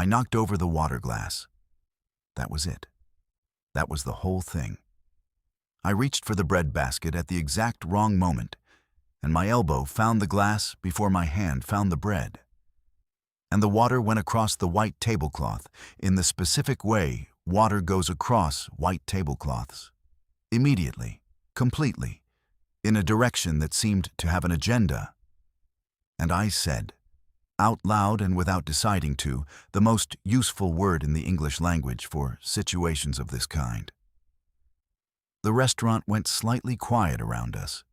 I knocked over the water glass. That was it. That was the whole thing. I reached for the bread basket at the exact wrong moment, and my elbow found the glass before my hand found the bread. And the water went across the white tablecloth in the specific way water goes across white tablecloths. Immediately, completely, in a direction that seemed to have an agenda. And I said, out loud and without deciding to, the most useful word in the English language for situations of this kind. The restaurant went slightly quiet around us.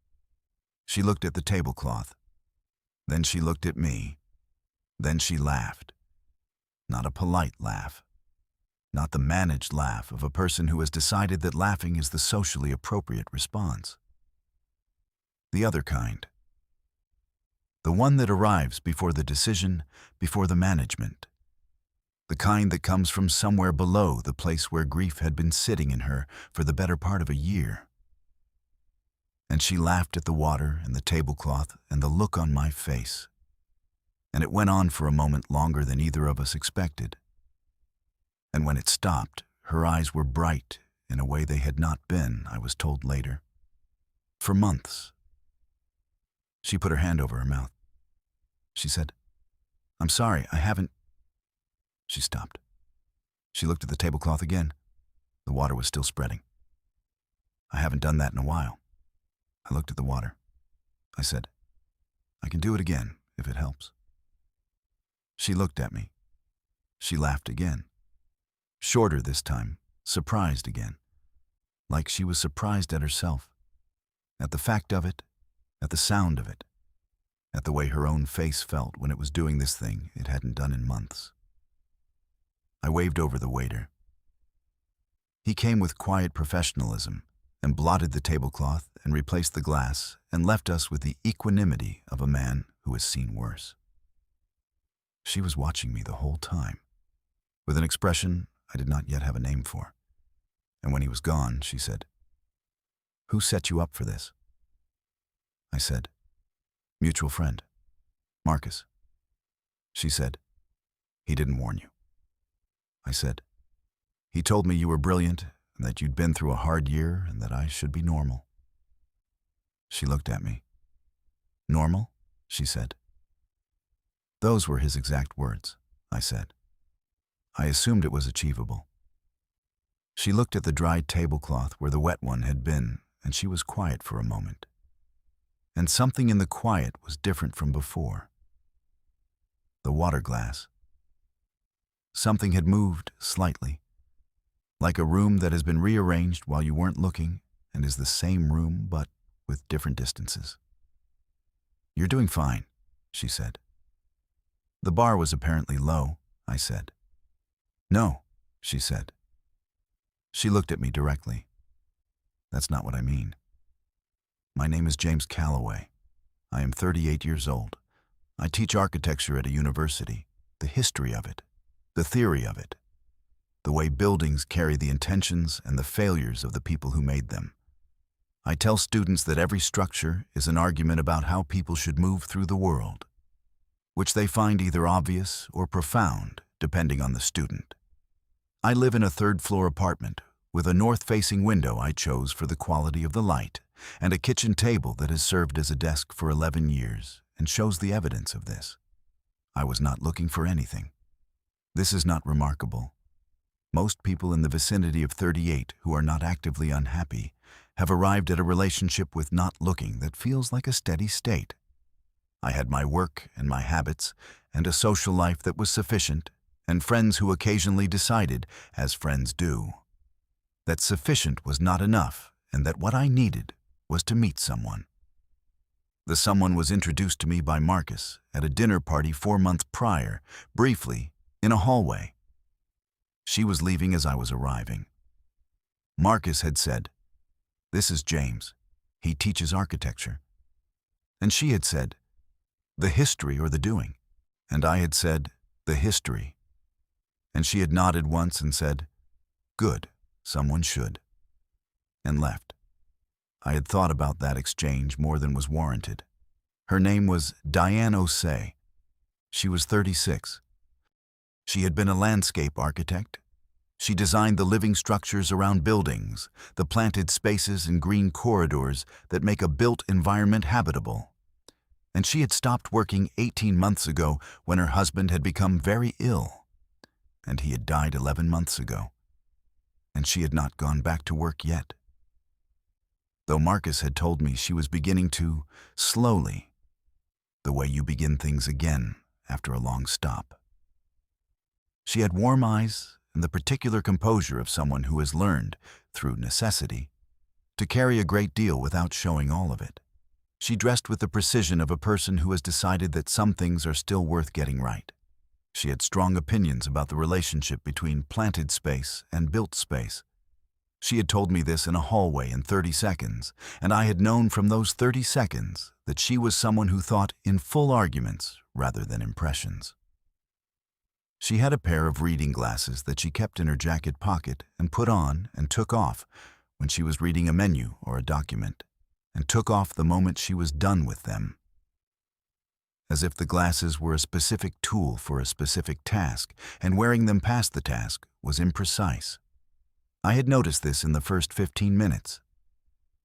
She looked at the tablecloth. Then she looked at me. Then she laughed. Not a polite laugh. Not the managed laugh of a person who has decided that laughing is the socially appropriate response. The other kind. The one that arrives before the decision, before the management. The kind that comes from somewhere below the place where grief had been sitting in her for the better part of a year. And she laughed at the water and the tablecloth and the look on my face. And it went on for a moment longer than either of us expected. And when it stopped, her eyes were bright in a way they had not been, I was told later, for months. She put her hand over her mouth. She said, "I'm sorry, I haven't..." She stopped. She looked at the tablecloth again. The water was still spreading. "I haven't done that in a while." I looked at the water. I said, "I can do it again, if it helps." She looked at me. She laughed again. Shorter this time, surprised again. Like she was surprised at herself, at the fact of it, at the sound of it, at the way her own face felt when it was doing this thing it hadn't done in months. I waved over the waiter. He came with quiet professionalism and blotted the tablecloth and replaced the glass and left us with the equanimity of a man who has seen worse. She was watching me the whole time, with an expression I did not yet have a name for. And when he was gone, she said, "Who set you up for this?" I said, "Mutual friend, Marcus." She said, "He didn't warn you." I said, "He told me you were brilliant and that you'd been through a hard year and that I should be normal." She looked at me. "Normal?" she said. "Those were his exact words," I said. I assumed it was achievable. She looked at the dried tablecloth where the wet one had been, and she was quiet for a moment. And something in the quiet was different from before. The water glass. Something had moved slightly, like a room that has been rearranged while you weren't looking and is the same room but with different distances. "You're doing fine," she said. "The bar was apparently low," I said. "No," she said. She looked at me directly. "That's not what I mean. My name is James Calloway. I am 38 years old. I teach architecture at a university, the history of it, the theory of it, the way buildings carry the intentions and the failures of the people who made them. I tell students that every structure is an argument about how people should move through the world, which they find either obvious or profound, depending on the student. I live in a third-floor apartment with a north-facing window I chose for the quality of the light and a kitchen table that has served as a desk for 11 years and shows the evidence of this. I was not looking for anything. This is not remarkable. Most people in the vicinity of 38 who are not actively unhappy have arrived at a relationship with not looking that feels like a steady state. I had my work and my habits and a social life that was sufficient, and friends who occasionally decided, as friends do, that sufficient was not enough and that what I needed was to meet someone. The someone was introduced to me by Marcus at a dinner party 4 months prior, briefly, in a hallway. She was leaving as I was arriving. Marcus had said, "This is James. He teaches architecture." And she had said, "The history or the doing." And I had said, "The history." And she had nodded once and said, "Good, someone should," and left. I had thought about that exchange more than was warranted. Her name was Diane O'Say. She was 36. She had been a landscape architect. She designed the living structures around buildings, the planted spaces and green corridors that make a built environment habitable. And she had stopped working 18 months ago when her husband had become very ill. And he had died 11 months ago. And she had not gone back to work yet. Though Marcus had told me she was beginning to, slowly, the way you begin things again after a long stop. She had warm eyes and the particular composure of someone who has learned, through necessity, to carry a great deal without showing all of it. She dressed with the precision of a person who has decided that some things are still worth getting right. She had strong opinions about the relationship between planted space and built space. She had told me this in a hallway in 30 seconds, and I had known from those 30 seconds that she was someone who thought in full arguments rather than impressions. She had a pair of reading glasses that she kept in her jacket pocket and put on and took off when she was reading a menu or a document, and took off the moment she was done with them. As if the glasses were a specific tool for a specific task, and wearing them past the task was imprecise. I had noticed this in the first 15 minutes.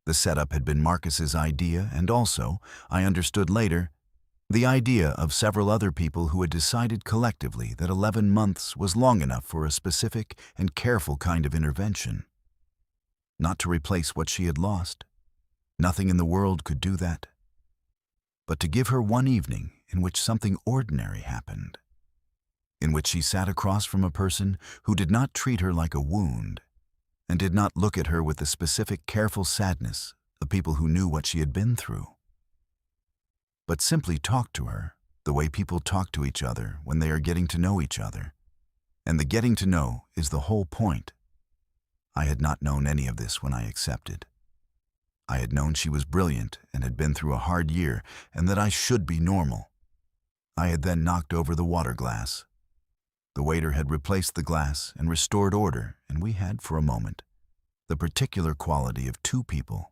The setup had been Marcus's idea, and also, I understood later, the idea of several other people who had decided collectively that 11 months was long enough for a specific and careful kind of intervention. Not to replace what she had lost. Nothing in the world could do that. But to give her one evening in which something ordinary happened, in which she sat across from a person who did not treat her like a wound, and did not look at her with the specific careful sadness of people who knew what she had been through, but simply talked to her the way people talk to each other when they are getting to know each other. And the getting to know is the whole point. I had not known any of this when I accepted. I had known she was brilliant and had been through a hard year, and that I should be normal. I had then knocked over the water glass. The waiter had replaced the glass and restored order, and we had, for a moment, the particular quality of two people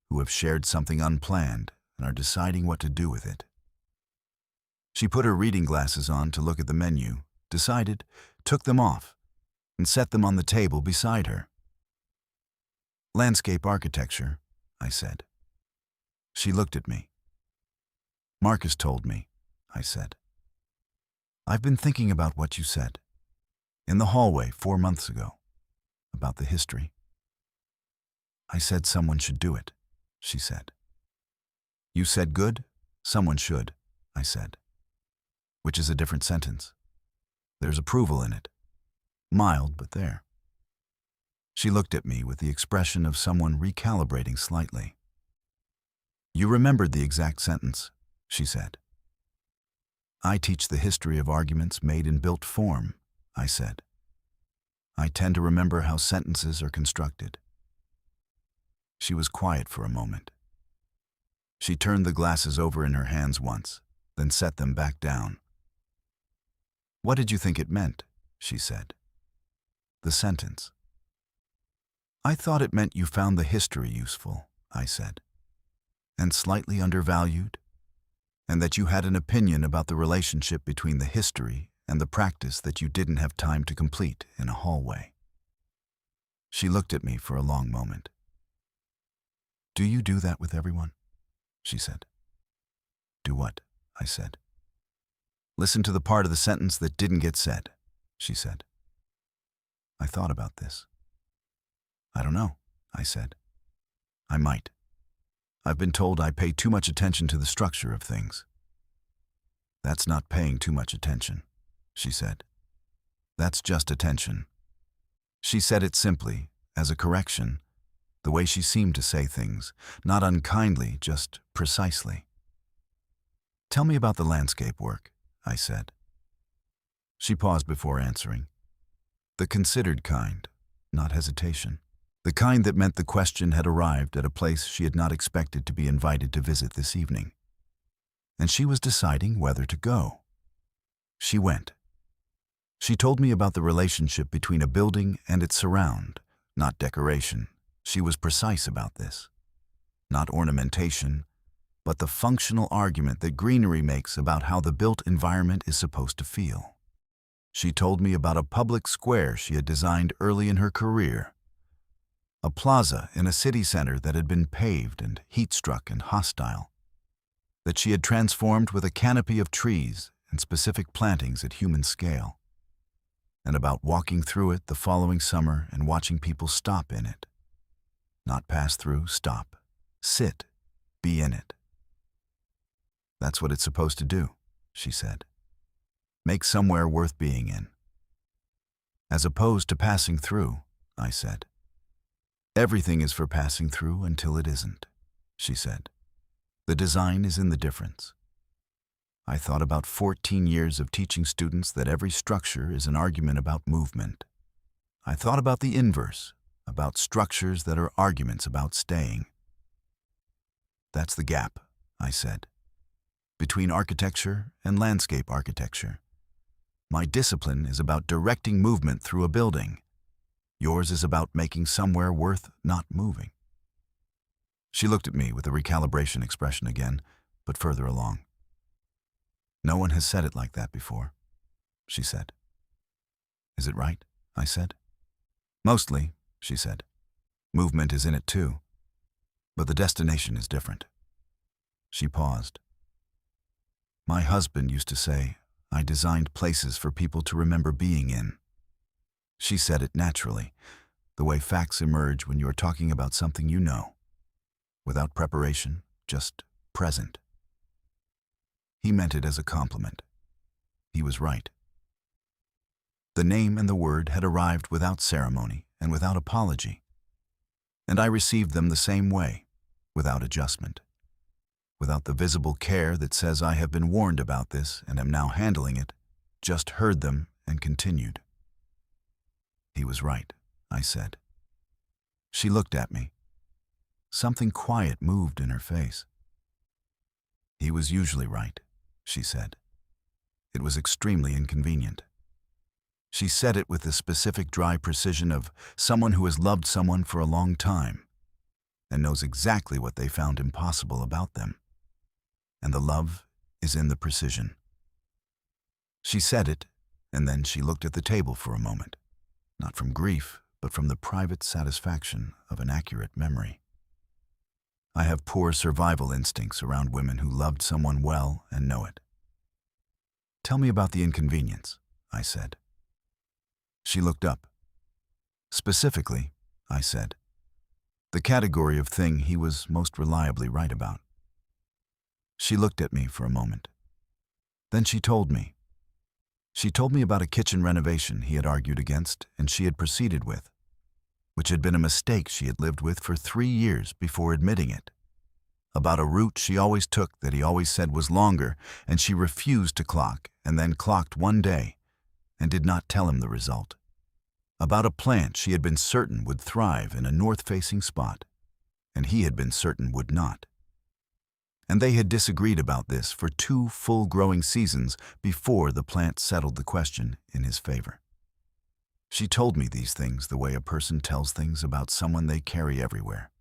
who have shared something unplanned and are deciding what to do with it. She put her reading glasses on to look at the menu, decided, took them off, and set them on the table beside her. "Landscape architecture," I said. She looked at me. "Marcus told me," I said. "I've been thinking about what you said in the hallway 4 months ago, about the history." "I said someone should do it," she said. "You said good? Someone should," I said. Which is a different sentence. There's approval in it. Mild, but there. She looked at me with the expression of someone recalibrating slightly. "You remembered the exact sentence," she said. "I teach the history of arguments made in built form," I said. "I tend to remember how sentences are constructed." She was quiet for a moment. She turned the glasses over in her hands once, then set them back down. "What did you think it meant?" she said. "The sentence." "I thought it meant you found the history useful," I said, "and slightly undervalued, and that you had an opinion about the relationship between the history and the practice that you didn't have time to complete in a hallway." She looked at me for a long moment. "Do you do that with everyone?" she said. "Do what?" I said. "Listen to the part of the sentence that didn't get said," she said. I thought about this. "I don't know," I said. "I might. I've been told I pay too much attention to the structure of things." "That's not paying too much attention," she said. "That's just attention." She said it simply, as a correction, the way she seemed to say things, not unkindly, just precisely. "Tell me about the landscape work," I said. She paused before answering. The considered kind, not hesitation. The kind that meant the question had arrived at a place she had not expected to be invited to visit this evening. And she was deciding whether to go. She went. She told me about the relationship between a building and its surround, not decoration. She was precise about this. Not ornamentation, but the functional argument that greenery makes about how the built environment is supposed to feel. She told me about a public square she had designed early in her career, a plaza in a city center that had been paved and heat-struck and hostile, that she had transformed with a canopy of trees and specific plantings at human scale, and about walking through it the following summer and watching people stop in it. Not pass through, stop. Sit, be in it. That's what it's supposed to do, she said. Make somewhere worth being in. As opposed to passing through, I said. Everything is for passing through until it isn't, she said. The design is in the difference. I thought about 14 years of teaching students that every structure is an argument about movement. I thought about the inverse, about structures that are arguments about staying. That's the gap, I said, between architecture and landscape architecture. My discipline is about directing movement through a building. Yours is about making somewhere worth not moving. She looked at me with a recalibration expression again, but further along. No one has said it like that before, she said. Is it right? I said. Mostly, she said. Movement is in it too, but the destination is different. She paused. My husband used to say, I designed places for people to remember being in. She said it naturally, the way facts emerge when you are talking about something you know, without preparation, just present. He meant it as a compliment. He was right. The name and the word had arrived without ceremony and without apology, and I received them the same way, without adjustment, without the visible care that says I have been warned about this and am now handling it, just heard them and continued. He was right, I said. She looked at me. Something quiet moved in her face. He was usually right, she said. It was extremely inconvenient. She said it with the specific dry precision of someone who has loved someone for a long time and knows exactly what they found impossible about them. And the love is in the precision. She said it, and then she looked at the table for a moment, not from grief, but from the private satisfaction of an accurate memory. I have poor survival instincts around women who loved someone well and know it. Tell me about the inconvenience, I said. She looked up. Specifically, I said, the category of thing he was most reliably right about. She looked at me for a moment. Then she told me. She told me about a kitchen renovation he had argued against and she had proceeded with, which had been a mistake she had lived with for 3 years before admitting it. About a route she always took that he always said was longer, and she refused to clock and then clocked one day and did not tell him the result. About a plant she had been certain would thrive in a north-facing spot, and he had been certain would not. And they had disagreed about this for 2 full growing seasons before the plant settled the question in his favor. She told me these things the way a person tells things about someone they carry everywhere.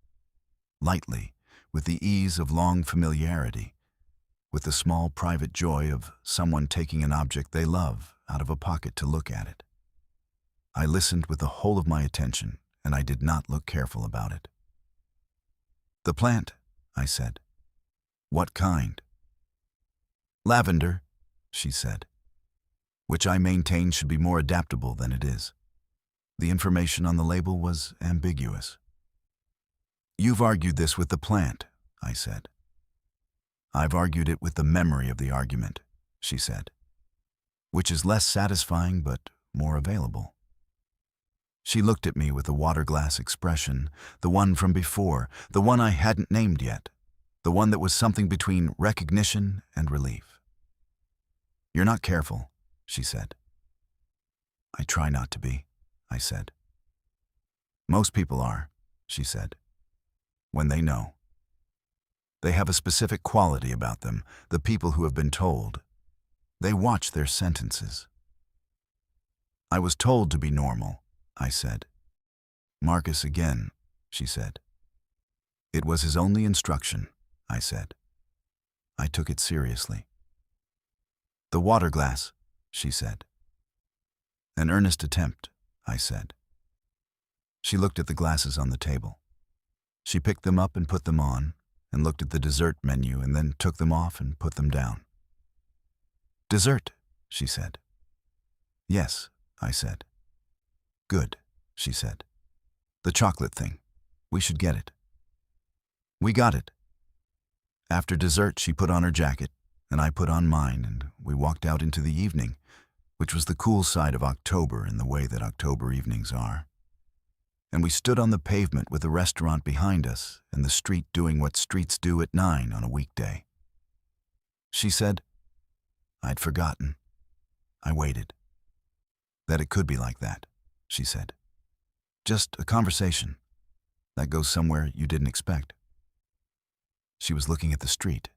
Lightly, with the ease of long familiarity, with the small private joy of someone taking an object they love out of a pocket to look at it. I listened with the whole of my attention, and I did not look careful about it. The plant, I said. What kind? Lavender, she said, which I maintain should be more adaptable than it is. The information on the label was ambiguous. You've argued this with the plant, I said. I've argued it with the memory of the argument, she said, which is less satisfying but more available. She looked at me with a water-glass expression, the one from before, the one I hadn't named yet, the one that was something between recognition and relief. You're not careful, she said. I try not to be, I said. Most people are, she said, when they know. They have a specific quality about them, the people who have been told. They watch their sentences. I was told to be normal, I said. Marcus again, she said. It was his only instruction, I said. I took it seriously. The water glass, she said. An earnest attempt, I said. She looked at the glasses on the table. She picked them up and put them on, and looked at the dessert menu and then took them off and put them down. Dessert, she said. Yes, I said. Good, she said. The chocolate thing. We should get it. We got it. After dessert, she put on her jacket, and I put on mine, and we walked out into the evening, which was the cool side of October in the way that October evenings are. And we stood on the pavement with the restaurant behind us and the street doing what streets do at 9 on a weekday. She said, I'd forgotten. I waited. That it could be like that, she said. Just a conversation that goes somewhere you didn't expect. She was looking at the street.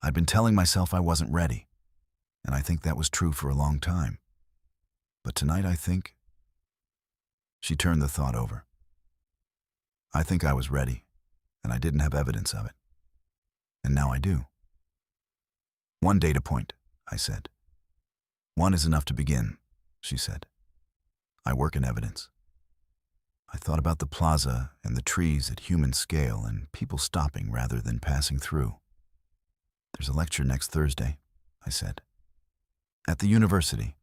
I'd been telling myself I wasn't ready, and I think that was true for a long time. But tonight I think... She turned the thought over. I think I was ready, and I didn't have evidence of it. And now I do. One data point, I said. One is enough to begin, she said. I work in evidence. I thought about the plaza and the trees at human scale and people stopping rather than passing through. There's a lecture next Thursday, I said. At the university.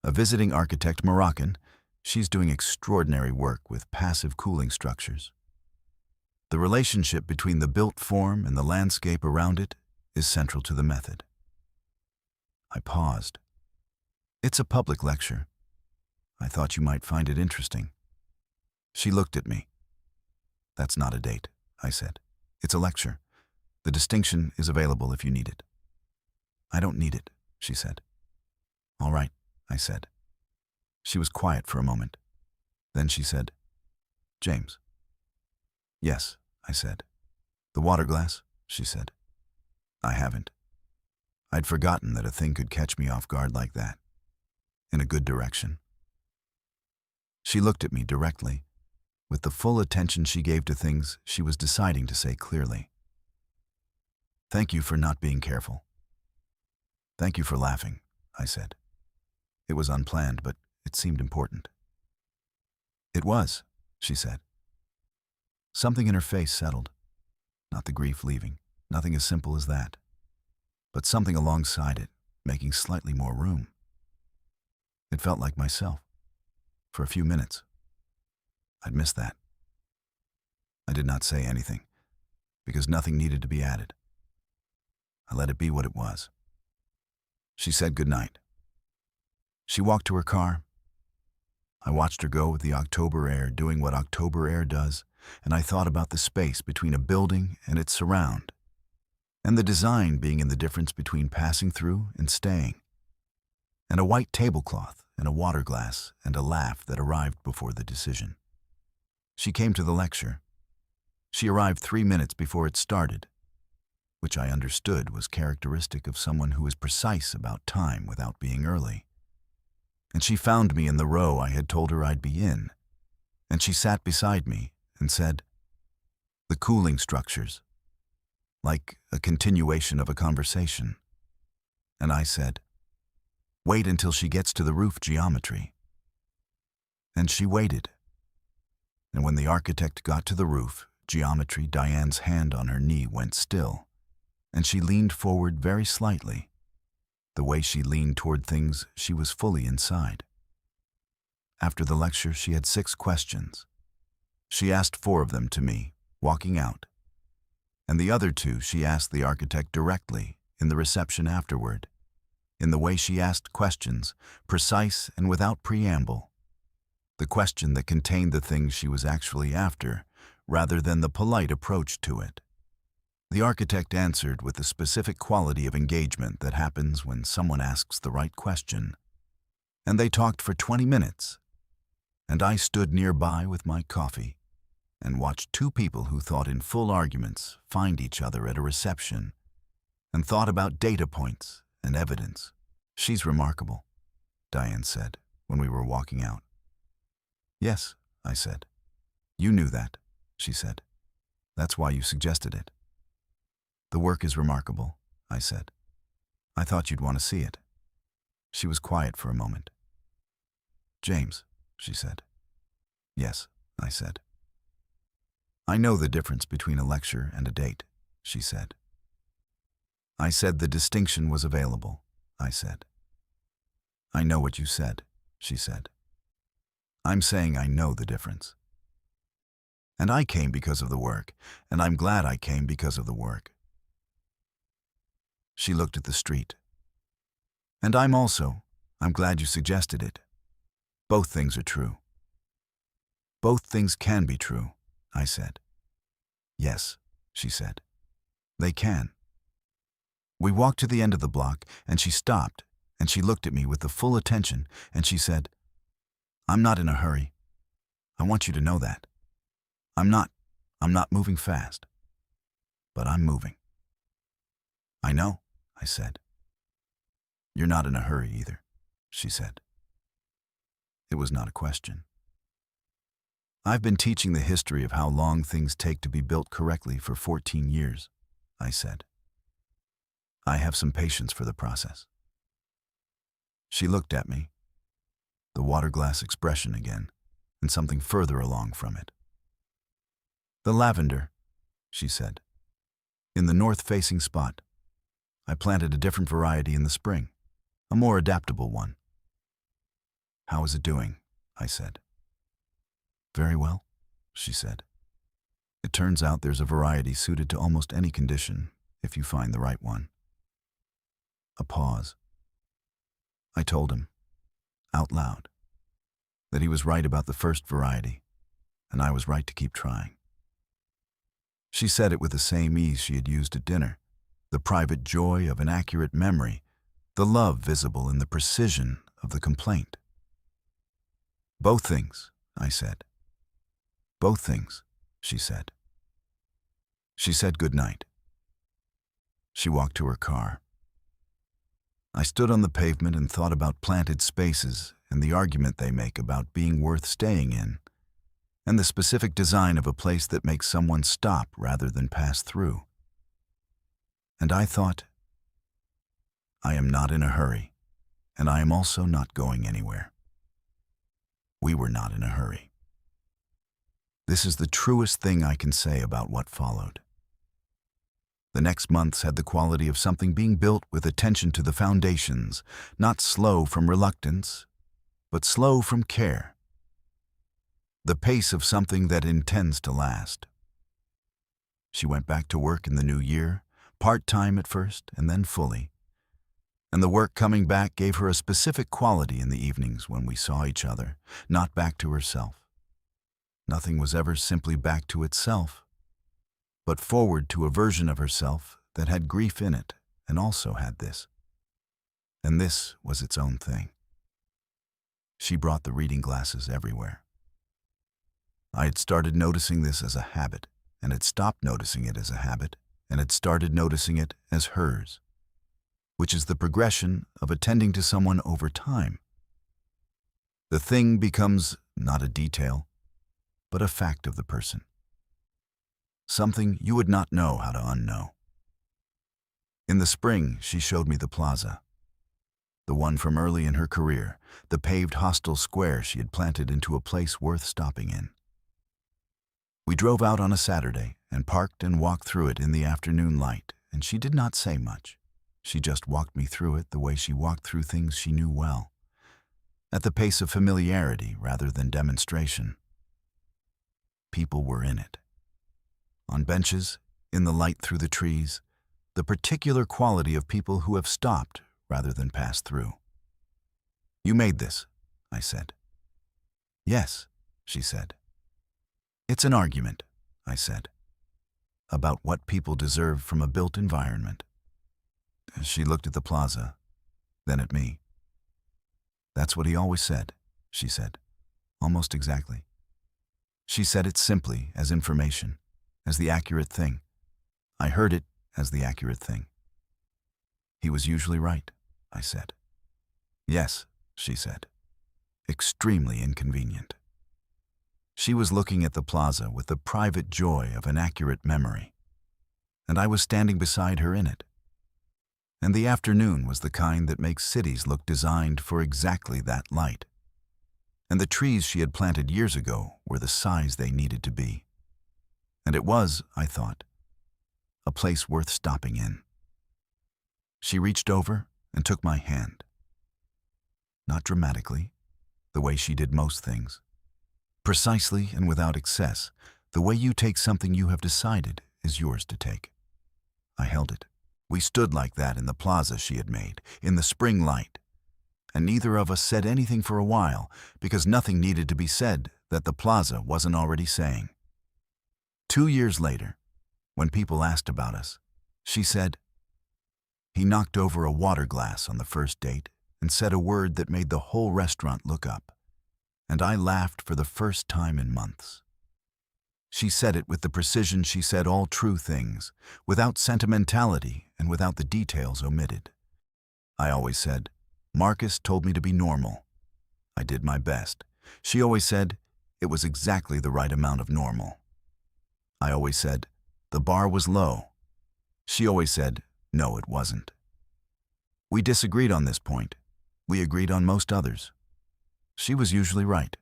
A visiting architect, Moroccan, she's doing extraordinary work with passive cooling structures. The relationship between the built form and the landscape around it is central to the method. I paused. It's a public lecture. I thought you might find it interesting. She looked at me. That's not a date, I said. It's a lecture. The distinction is available if you need it. I don't need it, she said. All right, I said. She was quiet for a moment. Then she said, James. Yes, I said. The water glass, she said. I haven't. I'd forgotten that a thing could catch me off guard like that. In a good direction. She looked at me directly, with the full attention she gave to things she was deciding to say clearly. Thank you for not being careful. Thank you for laughing, I said. It was unplanned, but it seemed important. It was, she said. Something in her face settled. Not the grief leaving, nothing as simple as that, but something alongside it, making slightly more room. It felt like myself. For a few minutes. I'd missed that. I did not say anything, because nothing needed to be added. I let it be what it was. She said goodnight. She walked to her car. I watched her go with the October air doing what October air does, and I thought about the space between a building and its surround, and the design being in the difference between passing through and staying, and a white tablecloth and a water glass and a laugh that arrived before the decision. She came to the lecture. She arrived 3 minutes before it started, which I understood was characteristic of someone who is precise about time without being early. And she found me in the row I had told her I'd be in, and she sat beside me and said, the cooling structures, like a continuation of a conversation. And I said, wait until she gets to the roof geometry. And she waited. And when the architect got to the roof geometry, Diane's hand on her knee went still, and she leaned forward very slightly, the way she leaned toward things she was fully inside. After the lecture, she had 6 questions. She asked 4 of them to me, walking out, and the other 2 she asked the architect directly in the reception afterward, in the way she asked questions, precise and without preamble. The question that contained the things she was actually after, rather than the polite approach to it. The architect answered with the specific quality of engagement that happens when someone asks the right question. And they talked for 20 minutes, and I stood nearby with my coffee and watched 2 people who thought in full arguments find each other at a reception and thought about data points and evidence. She's remarkable, Diane said when we were walking out. Yes, I said. You knew that, she said. That's why you suggested it. The work is remarkable, I said. I thought you'd want to see it. She was quiet for a moment. James, she said. Yes, I said. I know the difference between a lecture and a date, she said. I said the distinction was available, I said. I know what you said, she said. I'm saying I know the difference. And I came because of the work, and I'm glad I came because of the work. She looked at the street. And I'm glad you suggested it. Both things are true. Both things can be true, I said. Yes, she said. They can. We walked to the end of the block, and she stopped, and she looked at me with the full attention, and she said, I'm not in a hurry. I want you to know that. I'm not moving fast. But I'm moving. I know, I said. You're not in a hurry either, she said. It was not a question. I've been teaching the history of how long things take to be built correctly for 14 years, I said. I have some patience for the process. She looked at me, the water glass expression again, and something further along from it. The lavender, she said. In the north-facing spot. I planted a different variety in the spring, a more adaptable one. How is it doing? I said. Very well, she said. It turns out there's a variety suited to almost any condition, if you find the right one. A pause. I told him, out loud, that he was right about the first variety, and I was right to keep trying. She said it with the same ease she had used at dinner, the private joy of an accurate memory, the love visible in the precision of the complaint. Both things, I said. Both things, she said. She said good night. She walked to her car. I stood on the pavement and thought about planted spaces and the argument they make about being worth staying in, and the specific design of a place that makes someone stop rather than pass through. And I thought, I am not in a hurry, and I am also not going anywhere. We were not in a hurry. This is the truest thing I can say about what followed. The next months had the quality of something being built with attention to the foundations, not slow from reluctance, but slow from care. The pace of something that intends to last. She went back to work in the new year, part-time at first and then fully. And the work coming back gave her a specific quality in the evenings when we saw each other, not back to herself. Nothing was ever simply back to itself, but forward to a version of herself that had grief in it and also had this. And this was its own thing. She brought the reading glasses everywhere. I had started noticing this as a habit, and had stopped noticing it as a habit, and had started noticing it as hers, which is the progression of attending to someone over time. The thing becomes not a detail, but a fact of the person. Something you would not know how to unknow. In the spring, she showed me the plaza, the one from early in her career, the paved hostel square she had planted into a place worth stopping in. We drove out on a Saturday and parked and walked through it in the afternoon light, and she did not say much. She just walked me through it the way she walked through things she knew well, at the pace of familiarity rather than demonstration. People were in it. On benches, in the light through the trees, the particular quality of people who have stopped rather than passed through. You made this, I said. Yes, she said. It's an argument, I said, about what people deserve from a built environment. She looked at the plaza, then at me. That's what he always said, she said, almost exactly. She said it simply as information, as the accurate thing. I heard it as the accurate thing. He was usually right, I said. Yes, she said. Extremely inconvenient. She was looking at the plaza with the private joy of an accurate memory, and I was standing beside her in it. And the afternoon was the kind that makes cities look designed for exactly that light. and the trees she had planted years ago were the size they needed to be. And it was, I thought, a place worth stopping in. She reached over and took my hand. Not dramatically, the way she did most things. Precisely and without excess, the way you take something you have decided is yours to take. I held it. We stood like that in the plaza she had made, in the spring light, and neither of us said anything for a while because nothing needed to be said that the plaza wasn't already saying. 2 years later, when people asked about us, she said, "He knocked over a water glass on the first date and said a word that made the whole restaurant look up, and I laughed for the first time in months." She said it with the precision she said all true things, without sentimentality and without the details omitted. I always said, "Marcus told me to be normal." I did my best. She always said, it was exactly the right amount of normal. I always said, the bar was low. She always said, no, it wasn't. We disagreed on this point. We agreed on most others. She was usually right.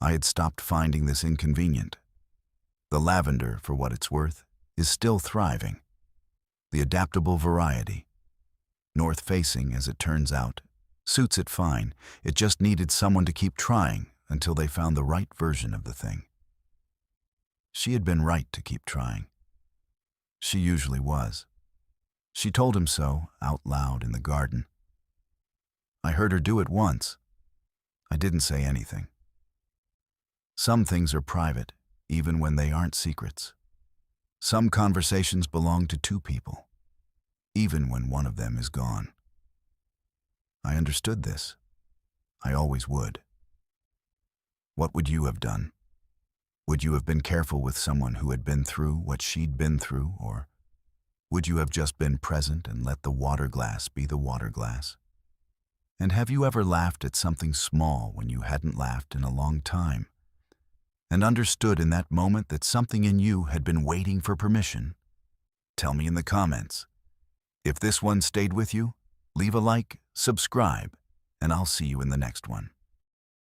I had stopped finding this inconvenient. The lavender, for what it's worth, is still thriving. The adaptable variety. North-facing, as it turns out, suits it fine. It just needed someone to keep trying until they found the right version of the thing. She had been right to keep trying. She usually was. She told him so, out loud in the garden. I heard her do it once. I didn't say anything. Some things are private, even when they aren't secrets. Some conversations belong to two people, even when one of them is gone. I understood this. I always would. What would you have done? Would you have been careful with someone who had been through what she'd been through, or would you have just been present and let the water glass be the water glass? And have you ever laughed at something small when you hadn't laughed in a long time, and understood in that moment that something in you had been waiting for permission? Tell me in the comments. If this one stayed with you, leave a like, subscribe, and I'll see you in the next one.